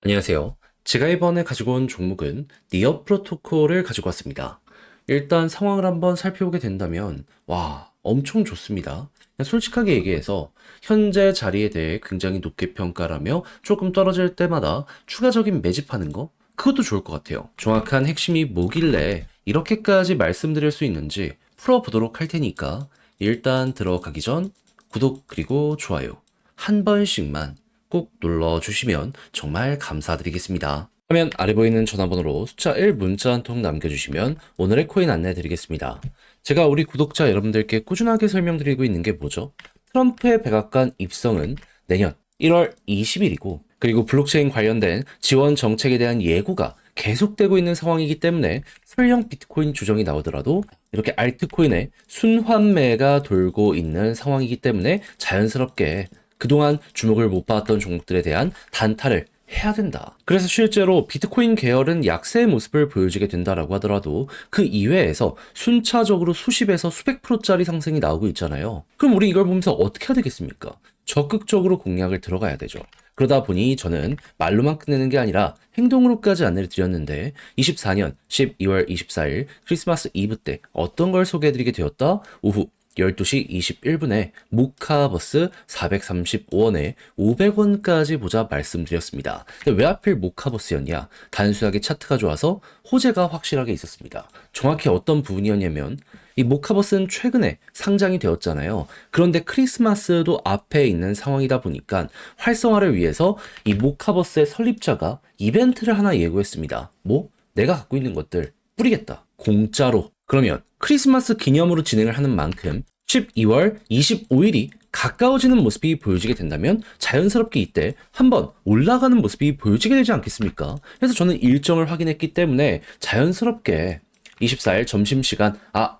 안녕하세요. 제가 이번에 가지고 온 종목은 니어 프로토콜을 가지고 왔습니다. 일단 상황을 한번 살펴보게 된다면, 와, 엄청 좋습니다. 그냥 솔직하게 얘기해서 현재 자리에 대해 굉장히 높게 평가라며 조금 떨어질 때마다 추가적인 매집하는 거? 그것도 좋을 것 같아요. 정확한 핵심이 뭐길래 이렇게까지 말씀드릴 수 있는지 풀어보도록 할 테니까 일단 들어가기 전 구독 그리고 좋아요 한 번씩만 꼭 눌러주시면 정말 감사드리겠습니다. 화면 아래 보이는 전화번호로 숫자 1 문자 한 통 남겨주시면 오늘의 코인 안내 드리겠습니다. 제가 우리 구독자 여러분들께 꾸준하게 설명드리고 있는 게 뭐죠? 트럼프의 백악관 입성은 내년 1월 20일이고, 그리고 블록체인 관련된 지원 정책에 대한 예고가 계속되고 있는 상황이기 때문에 설령 비트코인 조정이 나오더라도 이렇게 알트코인의 순환매가 돌고 있는 상황이기 때문에 자연스럽게 그동안 주목을 못 받았던 종목들에 대한 단타를 해야 된다. 그래서 실제로 비트코인 계열은 약세의 모습을 보여주게 된다라고 하더라도 그 이외에서 순차적으로 수십에서 수백 프로짜리 상승이 나오고 있잖아요. 그럼 우리 이걸 보면서 어떻게 해야 되겠습니까? 적극적으로 공략을 들어가야 되죠. 그러다 보니 저는 말로만 끝내는 게 아니라 행동으로까지 안내를 드렸는데 24년 12월 24일 크리스마스 이브 때 어떤 걸 소개해드리게 되었다? 오후 12시 21분에 모카버스 435원에 500원까지 보자 말씀드렸습니다. 근데 왜 하필 모카버스였냐? 단순하게 차트가 좋아서 호재가 확실하게 있었습니다. 정확히 어떤 부분이었냐면 이 모카버스는 최근에 상장이 되었잖아요. 그런데 크리스마스도 앞에 있는 상황이다 보니까 활성화를 위해서 이 모카버스의 설립자가 이벤트를 하나 예고했습니다. 뭐? 내가 갖고 있는 것들 뿌리겠다. 공짜로. 그러면 크리스마스 기념으로 진행을 하는 만큼 12월 25일이 가까워지는 모습이 보여지게 된다면 자연스럽게 이때 한번 올라가는 모습이 보여지게 되지 않겠습니까? 그래서 저는 일정을 확인했기 때문에 자연스럽게 24일 점심시간,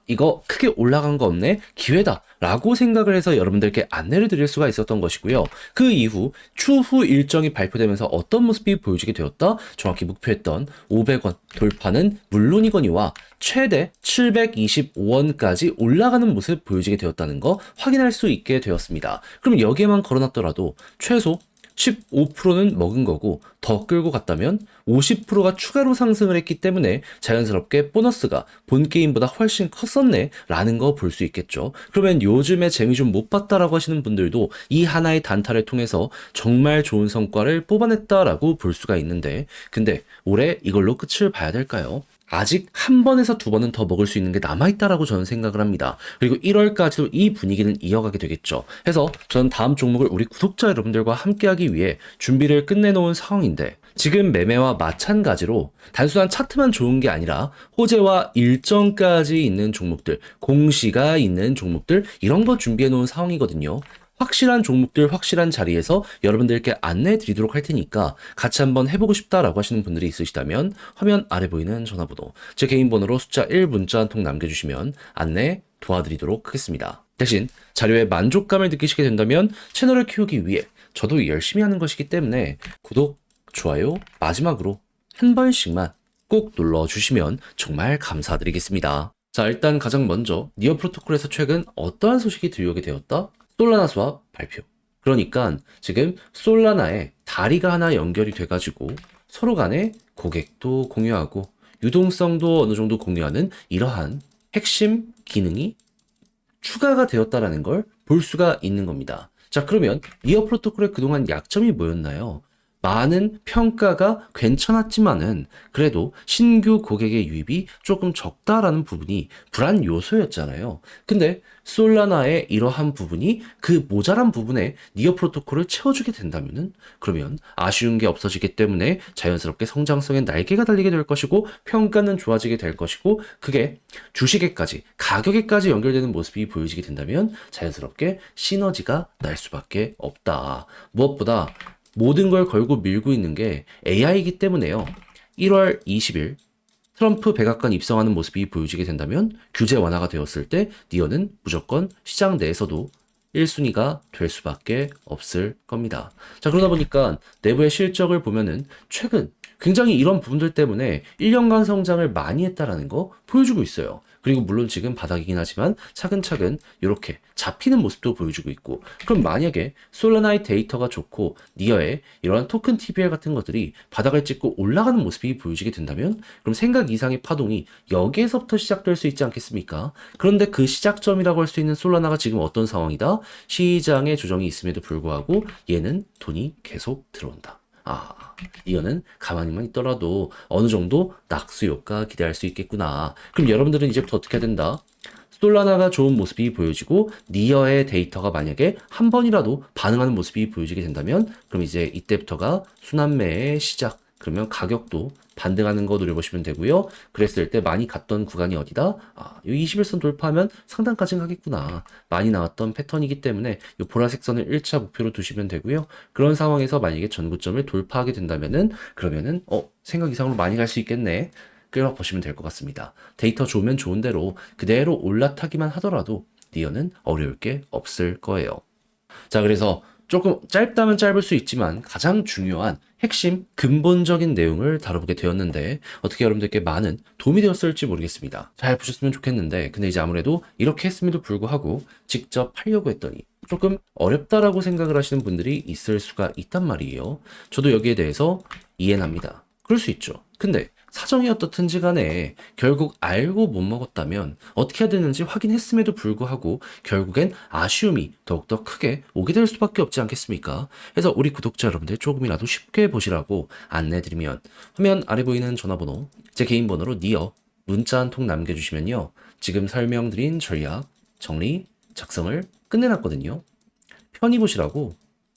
이거 크게 올라간 거 없네? 기회다. 라고 생각을 해서 여러분들께 안내를 드릴 수가 있었던 것이고요. 그 이후 추후 일정이 발표되면서 어떤 모습이 보여지게 되었다? 정확히 목표했던 500원 돌파는 물론이거니와 최대 725원까지 올라가는 모습 보여지게 되었다는 거 확인할 수 있게 되었습니다. 그럼 여기에만 걸어놨더라도 최소 15%는 먹은 거고 더 끌고 갔다면 50%가 추가로 상승을 했기 때문에 자연스럽게 보너스가 본 게임보다 훨씬 컸었네 라는 거 볼 수 있겠죠. 그러면 요즘에 재미 좀 못 봤다라고 하시는 분들도 이 하나의 단타를 통해서 정말 좋은 성과를 뽑아냈다라고 볼 수가 있는데, 근데 올해 이걸로 끝을 봐야 될까요? 아직 한 번에서 두 번은 더 먹을 수 있는 게 남아있다라고 저는 생각을 합니다. 그리고 1월까지도 이 분위기는 이어가게 되겠죠. 해서 저는 다음 종목을 우리 구독자 여러분들과 함께하기 위해 준비를 끝내놓은 상황인데, 지금 매매와 마찬가지로 단순한 차트만 좋은 게 아니라 호재와 일정까지 있는 종목들, 공시가 있는 종목들, 이런 거 준비해 놓은 상황이거든요. 확실한 종목들 확실한 자리에서 여러분들께 안내해 드리도록 할 테니까 같이 한번 해보고 싶다라고 하시는 분들이 있으시다면 화면 아래 보이는 전화번호, 제 개인 번호로 숫자 1 문자 한 통 남겨주시면 안내 도와드리도록 하겠습니다. 대신 자료에 만족감을 느끼시게 된다면 채널을 키우기 위해 저도 열심히 하는 것이기 때문에 구독, 좋아요, 마지막으로 한 번씩만 꼭 눌러주시면 정말 감사드리겠습니다. 자, 일단 가장 먼저 니어 프로토콜에서 최근 어떠한 소식이 들려오게 되었다? 솔라나 스왑 발표. 그러니까 지금 솔라나에 다리가 하나 연결이 돼가지고 서로 간에 고객도 공유하고 유동성도 어느 정도 공유하는 이러한 핵심 기능이 추가가 되었다라는 걸 볼 수가 있는 겁니다. 자, 그러면 니어 프로토콜의 그동안 약점이 뭐였나요? 많은 평가가 괜찮았지만은 그래도 신규 고객의 유입이 조금 적다라는 부분이 불안 요소였잖아요. 근데 솔라나의 이러한 부분이 그 모자란 부분에 니어 프로토콜을 채워주게 된다면은, 그러면 아쉬운 게 없어지기 때문에 자연스럽게 성장성의 날개가 달리게 될 것이고 평가는 좋아지게 될 것이고, 그게 주식에까지 가격에까지 연결되는 모습이 보여지게 된다면 자연스럽게 시너지가 날 수밖에 없다. 무엇보다 모든 걸 걸고 밀고 있는 게 AI이기 때문에요. 1월 20일 트럼프 백악관 입성하는 모습이 보여지게 된다면 규제 완화가 되었을 때 니어는 무조건 시장 내에서도 1순위가 될 수밖에 없을 겁니다. 자, 그러다 보니까 내부의 실적을 보면은 최근 굉장히 이런 부분들 때문에 1년간 성장을 많이 했다라는 거 보여주고 있어요. 그리고 물론 지금 바닥이긴 하지만 차근차근 이렇게 잡히는 모습도 보여주고 있고, 그럼 만약에 솔라나의 데이터가 좋고 니어의 이러한 토큰 TVL 같은 것들이 바닥을 찍고 올라가는 모습이 보여지게 된다면 그럼 생각 이상의 파동이 여기에서부터 시작될 수 있지 않겠습니까? 그런데 그 시작점이라고 할 수 있는 솔라나가 지금 어떤 상황이다? 시장의 조정이 있음에도 불구하고 얘는 돈이 계속 들어온다. 이거는 가만히만 있더라도 어느 정도 낙수 효과 기대할 수 있겠구나. 그럼 여러분들은 이제부터 어떻게 해야 된다? 솔라나가 좋은 모습이 보여지고 니어의 데이터가 만약에 한 번이라도 반응하는 모습이 보여지게 된다면 그럼 이제 이때부터가 순환매의 시작. 그러면 가격도 반등하는 거 노려보시면 되고요. 그랬을 때 많이 갔던 구간이 어디다? 이 21선 돌파하면 상단까지는 가겠구나. 많이 나왔던 패턴이기 때문에 이 보라색 선을 1차 목표로 두시면 되고요. 그런 상황에서 만약에 전고점을 돌파하게 된다면은 그러면은 생각 이상으로 많이 갈 수 있겠네. 끌어보시면 될 것 같습니다. 데이터 좋으면 좋은 대로 그대로 올라타기만 하더라도 니어는 어려울 게 없을 거예요. 자, 그래서 조금 짧다면 짧을 수 있지만 가장 중요한 핵심 근본적인 내용을 다뤄보게 되었는데 어떻게 여러분들께 많은 도움이 되었을지 모르겠습니다. 잘 보셨으면 좋겠는데 근데 이제 아무래도 이렇게 했음에도 불구하고 직접 하려고 했더니 조금 어렵다라고 생각을 하시는 분들이 있을 수가 있단 말이에요. 저도 여기에 대해서 이해는 합니다. 그럴 수 있죠. 근데 사정이 어떻든지 간에 결국 알고 못 먹었다면 어떻게 해야 되는지 확인했음에도 불구하고 결국엔 아쉬움이 더욱더 크게 오게 될 수밖에 없지 않겠습니까? 그래서 우리 구독자 여러분들 조금이라도 쉽게 보시라고 안내드리면 화면 아래 보이는 전화번호, 제 개인 번호로 니어 문자 한 통 남겨주시면요. 지금 설명드린 전략, 정리, 작성을 끝내놨거든요. 편히 보시라고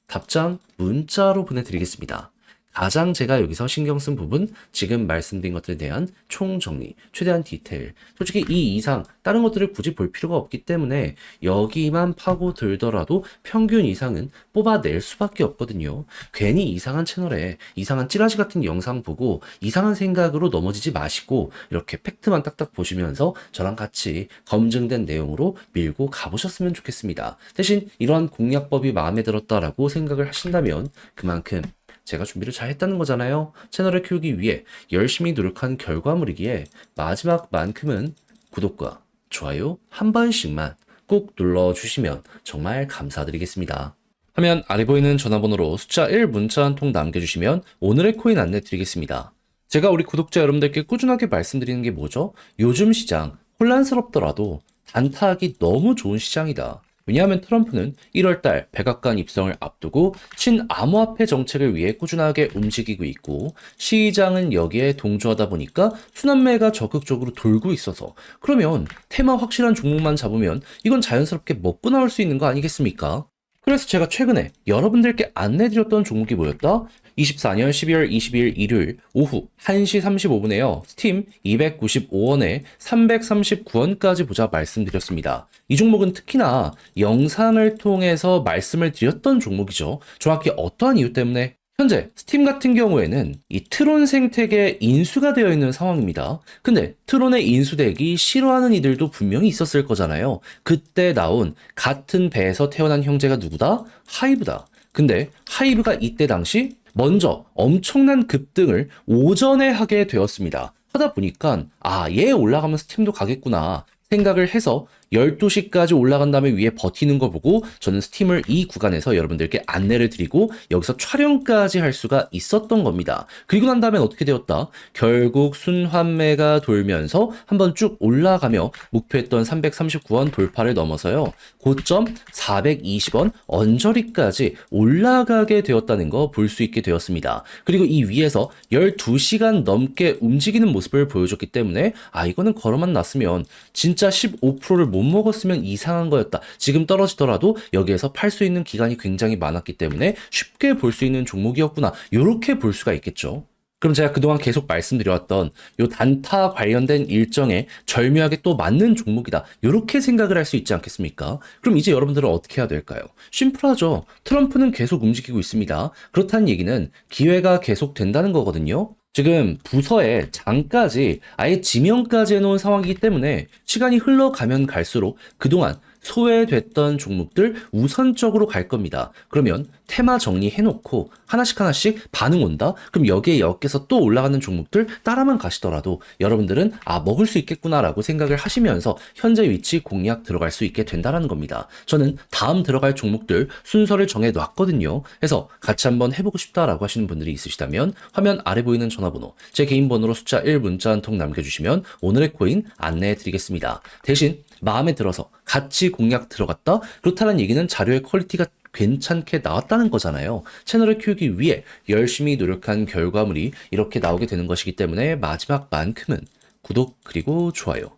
답장 문자로 보내드리겠습니다. 가장 제가 여기서 신경 쓴 부분, 지금 말씀드린 것들에 대한 총정리, 최대한 디테일. 솔직히 이 이상 다른 것들을 굳이 볼 필요가 없기 때문에 여기만 파고들더라도 평균 이상은 뽑아낼 수밖에 없거든요. 괜히 이상한 채널에 이상한 찌라시 같은 영상 보고 이상한 생각으로 넘어지지 마시고 이렇게 팩트만 딱딱 보시면서 저랑 같이 검증된 내용으로 밀고 가보셨으면 좋겠습니다. 대신 이러한 공략법이 마음에 들었다라고 생각을 하신다면 그만큼 제가 준비를 잘 했다는 거잖아요. 채널을 키우기 위해 열심히 노력한 결과물이기에 마지막만큼은 구독과 좋아요 한 번씩만 꼭 눌러주시면 정말 감사드리겠습니다. 화면 아래 보이는 전화번호로 숫자 1 문자 한 통 남겨주시면 오늘의 코인 안내 드리겠습니다. 제가 우리 구독자 여러분들께 꾸준하게 말씀드리는 게 뭐죠? 요즘 시장 혼란스럽더라도 단타하기 너무 좋은 시장이다. 왜냐하면 트럼프는 1월달 백악관 입성을 앞두고 친암호화폐 정책을 위해 꾸준하게 움직이고 있고 시장은 여기에 동조하다 보니까 순환매가 적극적으로 돌고 있어서 그러면 테마 확실한 종목만 잡으면 이건 자연스럽게 먹고 나올 수 있는 거 아니겠습니까? 그래서 제가 최근에 여러분들께 안내드렸던 종목이 뭐였다? 24년 12월 22일 일요일 오후 1시 35분에요. 스팀 295원에 339원까지 보자 말씀드렸습니다. 이 종목은 특히나 영상을 통해서 말씀을 드렸던 종목이죠. 정확히 어떠한 이유 때문에? 현재 스팀 같은 경우에는 이 트론 생태계에 인수가 되어 있는 상황입니다. 근데 트론의 인수되기 싫어하는 이들도 분명히 있었을 거잖아요. 그때 나온 같은 배에서 태어난 형제가 누구다? 하이브다. 근데 하이브가 이때 당시 먼저 엄청난 급등을 오전에 하게 되었습니다. 하다 보니까 얘 올라가면 스팀도 가겠구나 생각을 해서 12시까지 올라간 다음에 위에 버티는 거 보고 저는 스팀을 이 구간에서 여러분들께 안내를 드리고 여기서 촬영까지 할 수가 있었던 겁니다. 그리고 난 다음엔 어떻게 되었다? 결국 순환매가 돌면서 한번 쭉 올라가며 목표했던 339원 돌파를 넘어서요. 고점 420원 언저리까지 올라가게 되었다는 거 볼 수 있게 되었습니다. 그리고 이 위에서 12시간 넘게 움직이는 모습을 보여줬기 때문에 이거는 걸어만 놨으면 진짜 15%를 못 먹었으면 이상한 거였다. 지금 떨어지더라도 여기에서 팔 수 있는 기간이 굉장히 많았기 때문에 쉽게 볼 수 있는 종목이었구나. 이렇게 볼 수가 있겠죠. 그럼 제가 그동안 계속 말씀드려왔던 요 단타 관련된 일정에 절묘하게 또 맞는 종목이다. 이렇게 생각을 할 수 있지 않겠습니까? 그럼 이제 여러분들은 어떻게 해야 될까요? 심플하죠. 트럼프는 계속 움직이고 있습니다. 그렇다는 얘기는 기회가 계속 된다는 거거든요. 지금 부서에 장까지 아예 지명까지 해놓은 상황이기 때문에 시간이 흘러가면 갈수록 그동안 소외됐던 종목들 우선적으로 갈 겁니다. 그러면 테마 정리해놓고 하나씩 하나씩 반응 온다? 그럼 여기에 엮여서 또 올라가는 종목들 따라만 가시더라도 여러분들은 먹을 수 있겠구나라고 생각을 하시면서 현재 위치 공략 들어갈 수 있게 된다라는 겁니다. 저는 다음 들어갈 종목들 순서를 정해놨거든요. 그래서 같이 한번 해보고 싶다라고 하시는 분들이 있으시다면 화면 아래 보이는 전화번호, 제 개인 번호로 숫자 1 문자 한 통 남겨주시면 오늘의 코인 안내해 드리겠습니다. 대신 마음에 들어서 같이 공략 들어갔다? 그렇다는 얘기는 자료의 퀄리티가 괜찮게 나왔다는 거잖아요. 채널을 키우기 위해 열심히 노력한 결과물이 이렇게 나오게 되는 것이기 때문에 마지막만큼은 구독 그리고 좋아요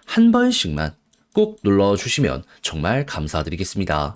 한 번씩만 꼭 눌러주시면 정말 감사드리겠습니다.